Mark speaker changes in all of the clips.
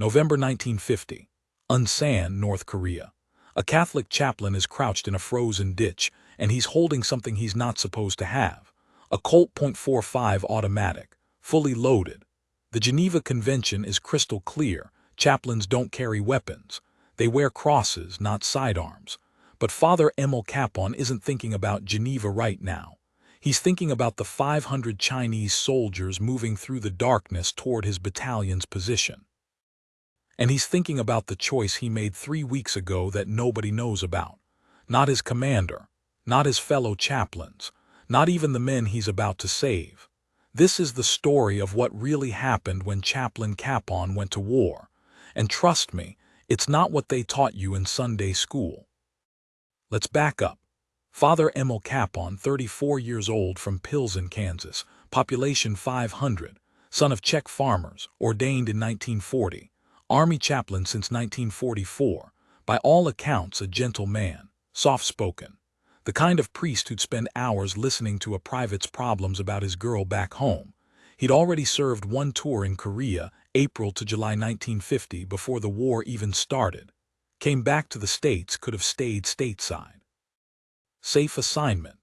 Speaker 1: November 1950. Unsan, North Korea. A Catholic chaplain is crouched in a frozen ditch, and he's holding something he's not supposed to have. A Colt .45 automatic, fully loaded. The Geneva Convention is crystal clear. Chaplains don't carry weapons. They wear crosses, not sidearms. But Father Emil Kapaun isn't thinking about Geneva right now. He's thinking about the 500 Chinese soldiers moving through the darkness toward his battalion's position. And he's thinking about the choice he made 3 weeks ago that nobody knows about. Not his commander, not his fellow chaplains, not even the men he's about to save. This is the story of what really happened when Chaplain Kapaun went to war. And trust me, it's not what they taught you in Sunday school. Let's back up. Father Emil Kapaun, 34 years old, from Pilsen, Kansas, population 500, son of Czech farmers, ordained in 1940, Army chaplain since 1944, by all accounts a gentle man, soft-spoken, the kind of priest who'd spend hours listening to a private's problems about his girl back home. He'd already served 1 tour in Korea, April to July 1950, before the war even started. Came back to the States, could have stayed stateside. Safe assignment.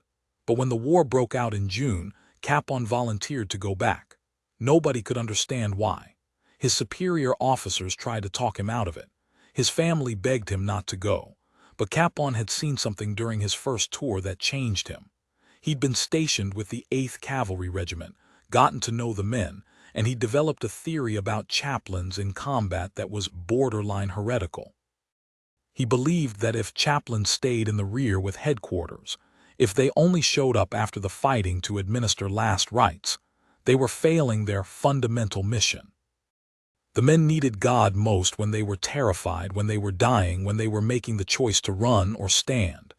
Speaker 1: But when the war broke out in June, Kapaun volunteered to go back. Nobody could understand why. His superior officers tried to talk him out of it. His family begged him not to go. But Kapaun had seen something during his first tour that changed him. He'd been stationed with the 8th Cavalry Regiment, gotten to know the men, and he'd developed a theory about chaplains in combat that was borderline heretical. He believed that if chaplains stayed in the rear with headquarters, if they only showed up after the fighting to administer last rites, they were failing their fundamental mission. The men needed God most when they were terrified, when they were dying, when they were making the choice to run or stand.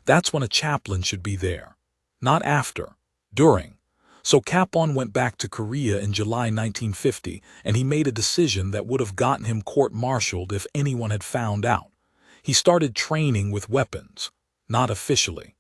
Speaker 1: That's when a chaplain should be there. Not after, during. So Kapaun went back to Korea in July 1950, and he made a decision that would have gotten him court-martialed if anyone had found out. He started training with weapons, not officially.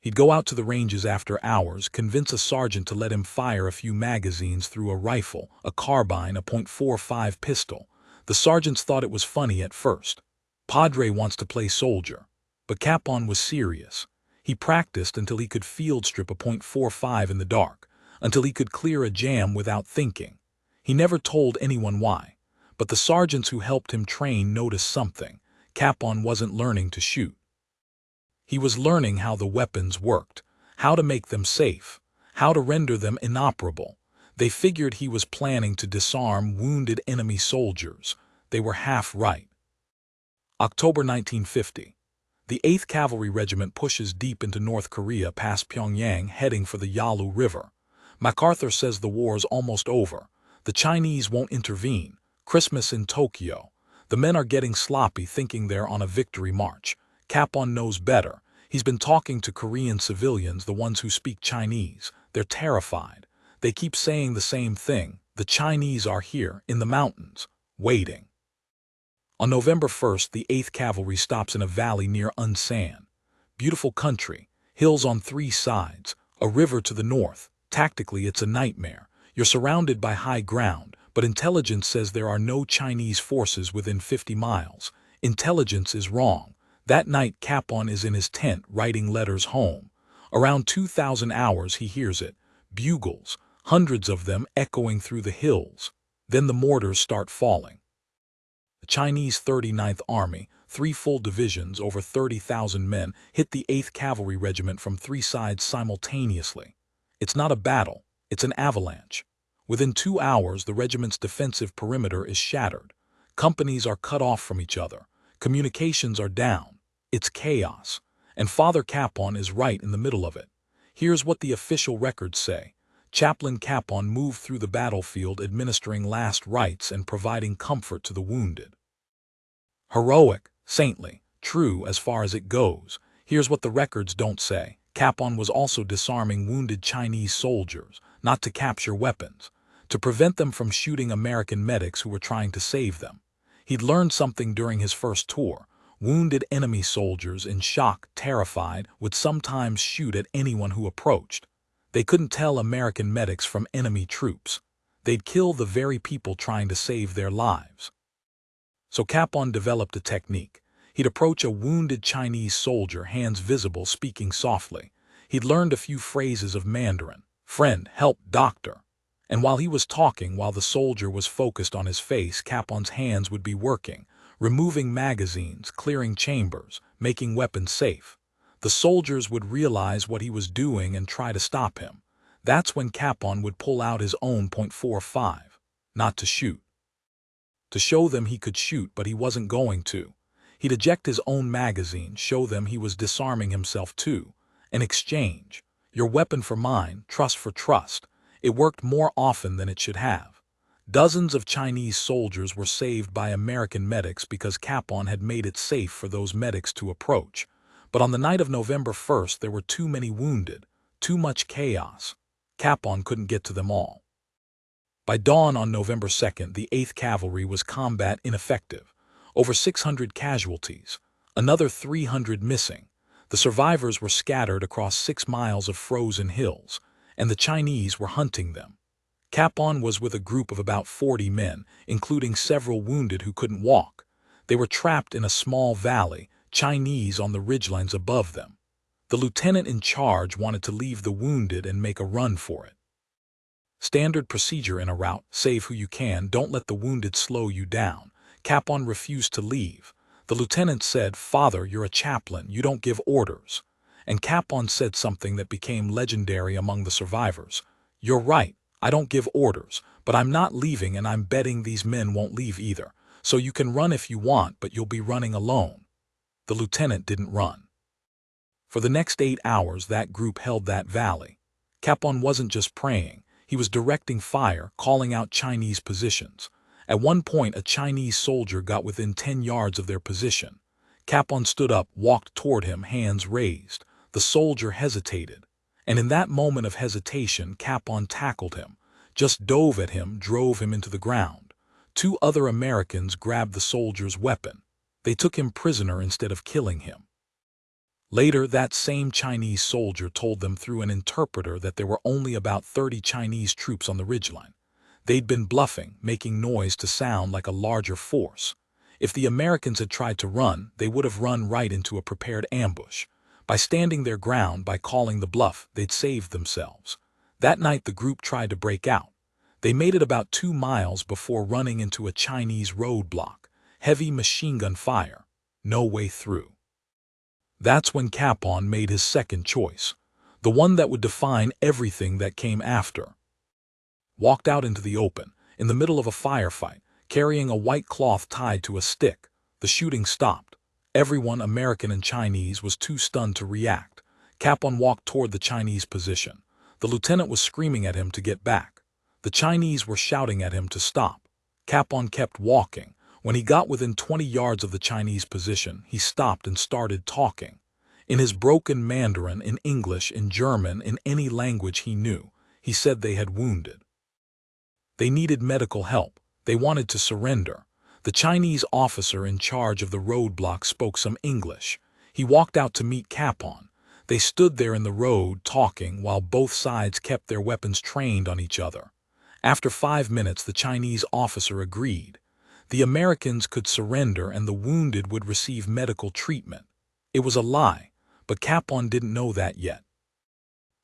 Speaker 1: He'd go out to the ranges after hours, convince a sergeant to let him fire a few magazines through a rifle, a carbine, a .45 pistol. The sergeants thought it was funny at first. Padre wants to play soldier. But Kapaun was serious. He practiced until he could field strip a .45 in the dark, until he could clear a jam without thinking. He never told anyone why. But the sergeants who helped him train noticed something. Kapaun wasn't learning to shoot. He was learning how the weapons worked, how to make them safe, how to render them inoperable. They figured he was planning to disarm wounded enemy soldiers. They were half right. October 1950. The 8th Cavalry Regiment pushes deep into North Korea past Pyongyang, heading for the Yalu River. MacArthur says the war's almost over. The Chinese won't intervene. Christmas in Tokyo. The men are getting sloppy, thinking they're on a victory march. Kapaun knows better. He's been talking to Korean civilians, the ones who speak Chinese. They're terrified. They keep saying the same thing. The Chinese are here, in the mountains, waiting. On November 1st, the 8th Cavalry stops in a valley near Unsan. Beautiful country, hills on 3 sides, a river to the north. Tactically, it's a nightmare. You're surrounded by high ground, but intelligence says there are no Chinese forces within 50 miles. Intelligence is wrong. That night, Kapaun is in his tent writing letters home. Around 2,000 hours, he hears it. Bugles, hundreds of them echoing through the hills. Then the mortars start falling. The Chinese 39th Army, 3 full divisions, over 30,000 men, hit the 8th Cavalry Regiment from 3 sides simultaneously. It's not a battle, it's an avalanche. Within 2 hours, the regiment's defensive perimeter is shattered. Companies are cut off from each other. Communications are down. It's chaos. And Father Kapaun is right in the middle of it. Here's what the official records say. Chaplain Kapaun moved through the battlefield administering last rites and providing comfort to the wounded. Heroic, saintly, true as far as it goes. Here's what the records don't say. Kapaun was also disarming wounded Chinese soldiers, not to capture weapons, to prevent them from shooting American medics who were trying to save them. He'd learned something during his first tour. Wounded enemy soldiers, in shock, terrified, would sometimes shoot at anyone who approached. They couldn't tell American medics from enemy troops. They'd kill the very people trying to save their lives. So Kapaun developed a technique. He'd approach a wounded Chinese soldier, hands visible, speaking softly. He'd learned a few phrases of Mandarin. "Friend, help, doctor." And while he was talking, while the soldier was focused on his face, Kapaun's hands would be working, removing magazines, clearing chambers, making weapons safe. The soldiers would realize what he was doing and try to stop him. That's when Kapaun would pull out his own .45, not to shoot. To show them he could shoot, but he wasn't going to. He'd eject his own magazine, show them he was disarming himself too. An exchange. Your weapon for mine, trust for trust. It worked more often than it should have. Dozens of Chinese soldiers were saved by American medics because Kapaun had made it safe for those medics to approach. But on the night of November 1st, there were too many wounded, too much chaos. Kapaun couldn't get to them all. By dawn on November 2nd, the 8th Cavalry was combat ineffective. Over 600 casualties, another 300 missing. The survivors were scattered across 6 miles of frozen hills, and the Chinese were hunting them. Kapaun was with a group of about 40 men, including several wounded who couldn't walk. They were trapped in a small valley, Chinese on the ridgelines above them. The lieutenant in charge wanted to leave the wounded and make a run for it. Standard procedure in a rout: save who you can, don't let the wounded slow you down. Kapaun refused to leave. The lieutenant said, "Father, you're a chaplain, you don't give orders." And Kapaun said something that became legendary among the survivors. "You're right, I don't give orders, but I'm not leaving, and I'm betting these men won't leave either. So you can run if you want, but you'll be running alone." The lieutenant didn't run. For the next 8 hours, that group held that valley. Kapaun wasn't just praying, he was directing fire, calling out Chinese positions. At one point, a Chinese soldier got within 10 yards of their position. Kapaun stood up, walked toward him, hands raised. The soldier hesitated. And in that moment of hesitation, Kapaun tackled him, just dove at him, drove him into the ground. 2 other Americans grabbed the soldier's weapon. They took him prisoner instead of killing him. Later, that same Chinese soldier told them through an interpreter that there were only about 30 Chinese troops on the ridgeline. They'd been bluffing, making noise to sound like a larger force. If the Americans had tried to run, they would have run right into a prepared ambush. By standing their ground, by calling the bluff, they'd saved themselves. That night, the group tried to break out. They made it about 2 miles before running into a Chinese roadblock. Heavy machine gun fire. No way through. That's when Kapaun made his second choice, the one that would define everything that came after. Walked out into the open, in the middle of a firefight, carrying a white cloth tied to a stick. The shooting stopped. Everyone, American and Chinese, was too stunned to react. Kapaun walked toward the Chinese position. The lieutenant was screaming at him to get back. The Chinese were shouting at him to stop. Kapaun kept walking. When he got within 20 yards of the Chinese position, he stopped and started talking. In his broken Mandarin, in English, in German, in any language he knew, he said they had wounded. They needed medical help. They wanted to surrender. The Chinese officer in charge of the roadblock spoke some English. He walked out to meet Kapaun. They stood there in the road talking while both sides kept their weapons trained on each other. After 5 minutes, the Chinese officer agreed. The Americans could surrender and the wounded would receive medical treatment. It was a lie, but Kapaun didn't know that yet.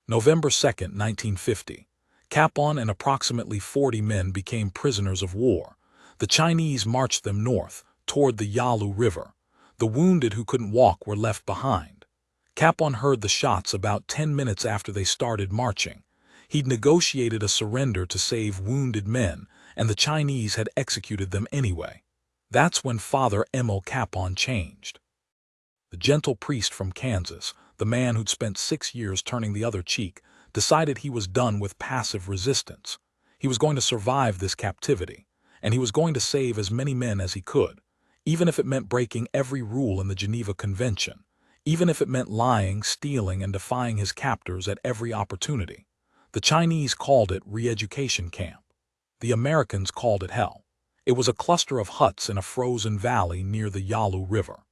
Speaker 1: November 2nd, 1950. Kapaun and approximately 40 men became prisoners of war. The Chinese marched them north, toward the Yalu River. The wounded who couldn't walk were left behind. Kapaun heard the shots about 10 minutes after they started marching. He'd negotiated a surrender to save wounded men, and the Chinese had executed them anyway. That's when Father Emil Kapaun changed. The gentle priest from Kansas, the man who'd spent 6 years turning the other cheek, decided he was done with passive resistance. He was going to survive this captivity, and he was going to save as many men as he could, even if it meant breaking every rule in the Geneva Convention, even if it meant lying, stealing, and defying his captors at every opportunity. The Chinese called it re-education camp. The Americans called it hell. It was a cluster of huts in a frozen valley near the Yalu River.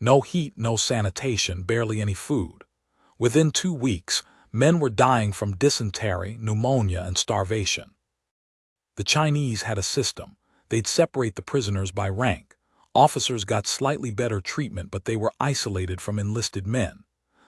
Speaker 1: No heat, no sanitation, barely any food. Within 2 weeks, men were dying from dysentery, pneumonia, and starvation. The Chinese had a system. They'd separate the prisoners by rank. Officers got slightly better treatment, but they were isolated from enlisted men.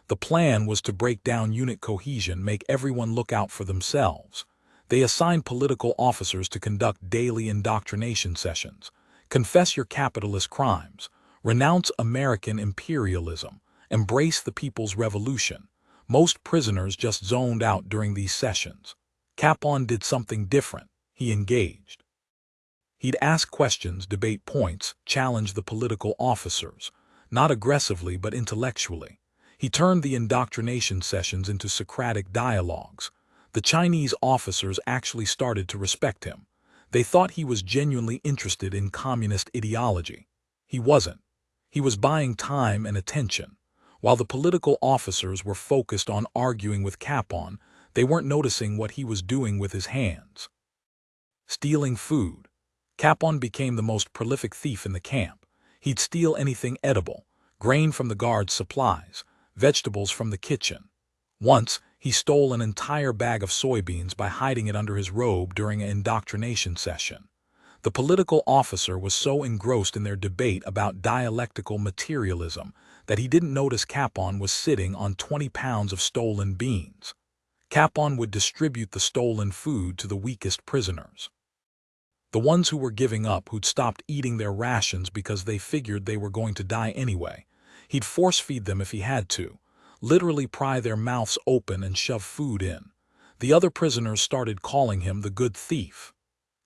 Speaker 1: The plan was to break down unit cohesion, make everyone look out for themselves. They assigned political officers to conduct daily indoctrination sessions. Confess your capitalist crimes. Renounce American imperialism. Embrace the people's revolution. Most prisoners just zoned out during these sessions. Kapaun did something different. He engaged. He'd ask questions, debate points, challenge the political officers, not aggressively but intellectually. He turned the indoctrination sessions into Socratic dialogues. The Chinese officers actually started to respect him. They thought he was genuinely interested in communist ideology. He wasn't. He was buying time and attention. While the political officers were focused on arguing with Kapaun, they weren't noticing what he was doing with his hands. Stealing food. Kapaun became the most prolific thief in the camp. He'd steal anything edible, grain from the guards' supplies, vegetables from the kitchen. Once, he stole an entire bag of soybeans by hiding it under his robe during an indoctrination session. The political officer was so engrossed in their debate about dialectical materialism that he didn't notice Kapaun was sitting on 20 pounds of stolen beans. Kapaun would distribute the stolen food to the weakest prisoners. The ones who were giving up, who'd stopped eating their rations because they figured they were going to die anyway. He'd force-feed them if he had to, literally pry their mouths open and shove food in. The other prisoners started calling him the good thief.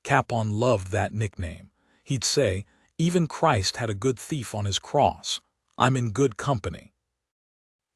Speaker 1: Kapaun loved that nickname. He'd say, "Even Christ had a good thief on his cross. I'm in good company."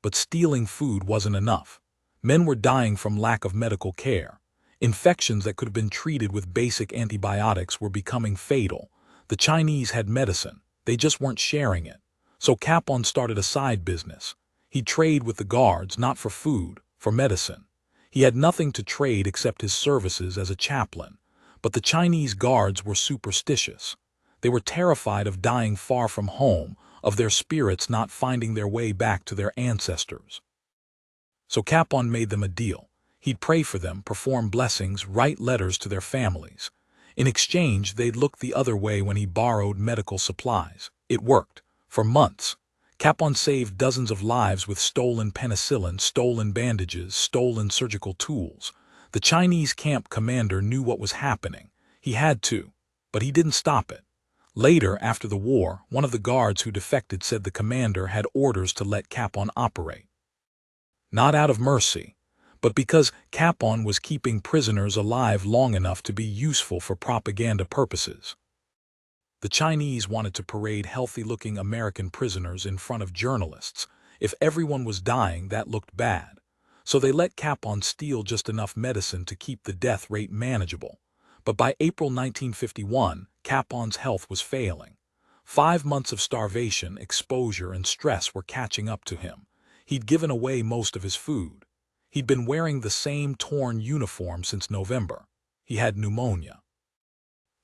Speaker 1: But stealing food wasn't enough. Men were dying from lack of medical care. Infections that could have been treated with basic antibiotics were becoming fatal. The Chinese had medicine. They just weren't sharing it. So Kapaun started a side business. He'd trade with the guards, not for food, for medicine. He had nothing to trade except his services as a chaplain. But the Chinese guards were superstitious. They were terrified of dying far from home, of their spirits not finding their way back to their ancestors. So Kapaun made them a deal. He'd pray for them, perform blessings, write letters to their families. In exchange, they'd look the other way when he borrowed medical supplies. It worked. For months, Kapaun saved dozens of lives with stolen penicillin, stolen bandages, stolen surgical tools. The Chinese camp commander knew what was happening. He had to, but he didn't stop it. Later, after the war, one of the guards who defected said the commander had orders to let Kapaun operate. Not out of mercy, but because Kapaun was keeping prisoners alive long enough to be useful for propaganda purposes. The Chinese wanted to parade healthy-looking American prisoners in front of journalists. If everyone was dying, that looked bad. So they let Kapaun steal just enough medicine to keep the death rate manageable. But by April 1951, Kapaun's health was failing. 5 months of starvation, exposure, and stress were catching up to him. He'd given away most of his food. He'd been wearing the same torn uniform since November. He had pneumonia.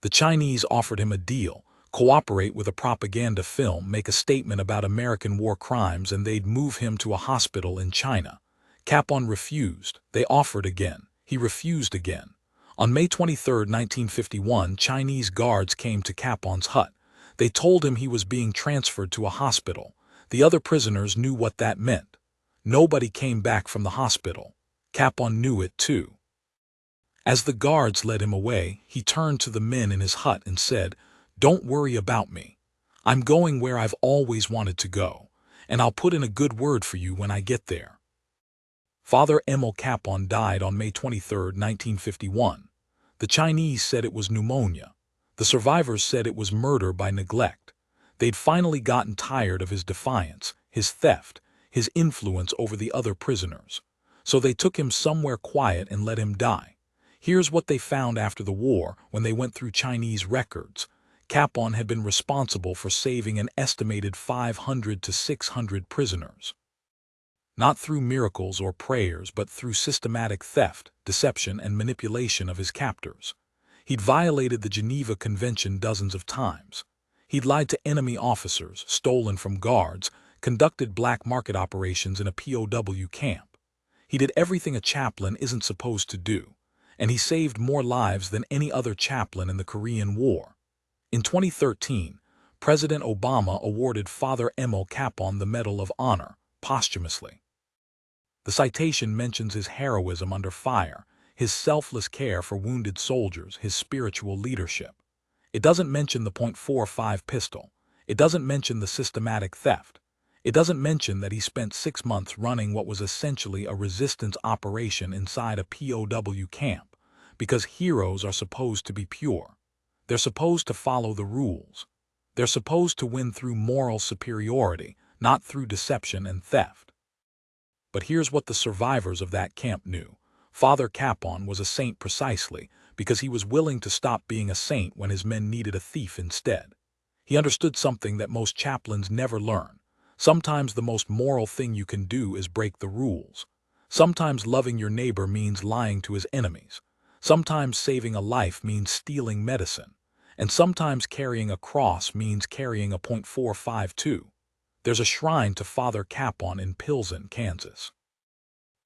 Speaker 1: The Chinese offered him a deal: cooperate with a propaganda film, make a statement about American war crimes, and they'd move him to a hospital in China. Kapaun refused. They offered again. He refused again. On May 23, 1951, Chinese guards came to Kapaun's hut. They told him he was being transferred to a hospital. The other prisoners knew what that meant. Nobody came back from the hospital. Kapaun knew it too. As the guards led him away, he turned to the men in his hut and said, "Don't worry about me. I'm going where I've always wanted to go, and I'll put in a good word for you when I get there." Father Emil Kapaun died on May 23, 1951. The Chinese said it was pneumonia. The survivors said it was murder by neglect. They'd finally gotten tired of his defiance, his theft, his influence over the other prisoners. So they took him somewhere quiet and let him die. Here's what they found after the war when they went through Chinese records. Kapaun had been responsible for saving an estimated 500 to 600 prisoners. Not through miracles or prayers, but through systematic theft, deception, and manipulation of his captors. He'd violated the Geneva Convention dozens of times. He'd lied to enemy officers, stolen from guards, conducted black market operations in a POW camp. He did everything a chaplain isn't supposed to do, and he saved more lives than any other chaplain in the Korean War. In 2013, President Obama awarded Father Emil Kapaun the Medal of Honor, posthumously. The citation mentions his heroism under fire, his selfless care for wounded soldiers, his spiritual leadership. It doesn't mention the .45 pistol. It doesn't mention the systematic theft. It doesn't mention that he spent 6 months running what was essentially a resistance operation inside a POW camp, because heroes are supposed to be pure. They're supposed to follow the rules. They're supposed to win through moral superiority, not through deception and theft. But here's what the survivors of that camp knew. Father Kapaun was a saint precisely because he was willing to stop being a saint when his men needed a thief instead. He understood something that most chaplains never learn. Sometimes the most moral thing you can do is break the rules. Sometimes loving your neighbor means lying to his enemies. Sometimes saving a life means stealing medicine. And sometimes carrying a cross means carrying a .45 too. There's a shrine to Father Kapaun in Pilsen, Kansas.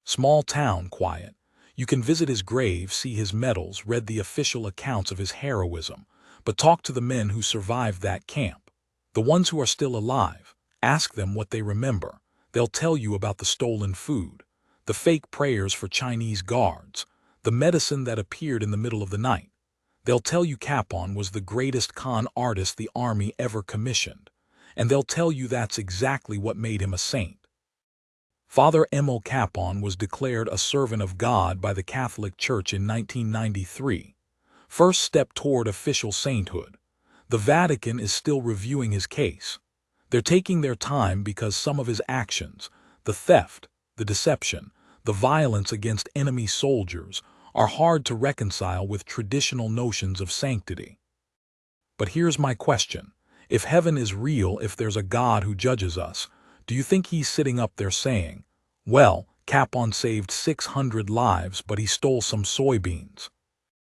Speaker 1: Small town, quiet. You can visit his grave, see his medals, read the official accounts of his heroism, but talk to the men who survived that camp. The ones who are still alive. Ask them what they remember. They'll tell you about the stolen food, the fake prayers for Chinese guards, the medicine that appeared in the middle of the night. They'll tell you Kapaun was the greatest con artist the army ever commissioned. And they'll tell you that's exactly what made him a saint. Father Emil Kapaun was declared a servant of God by the Catholic Church in 1993. First step toward official sainthood. The Vatican is still reviewing his case. They're taking their time because some of his actions, the theft, the deception, the violence against enemy soldiers, are hard to reconcile with traditional notions of sanctity. But here's my question. If heaven is real, if there's a God who judges us, do you think he's sitting up there saying, well, Kapaun saved 600 lives, but he stole some soybeans?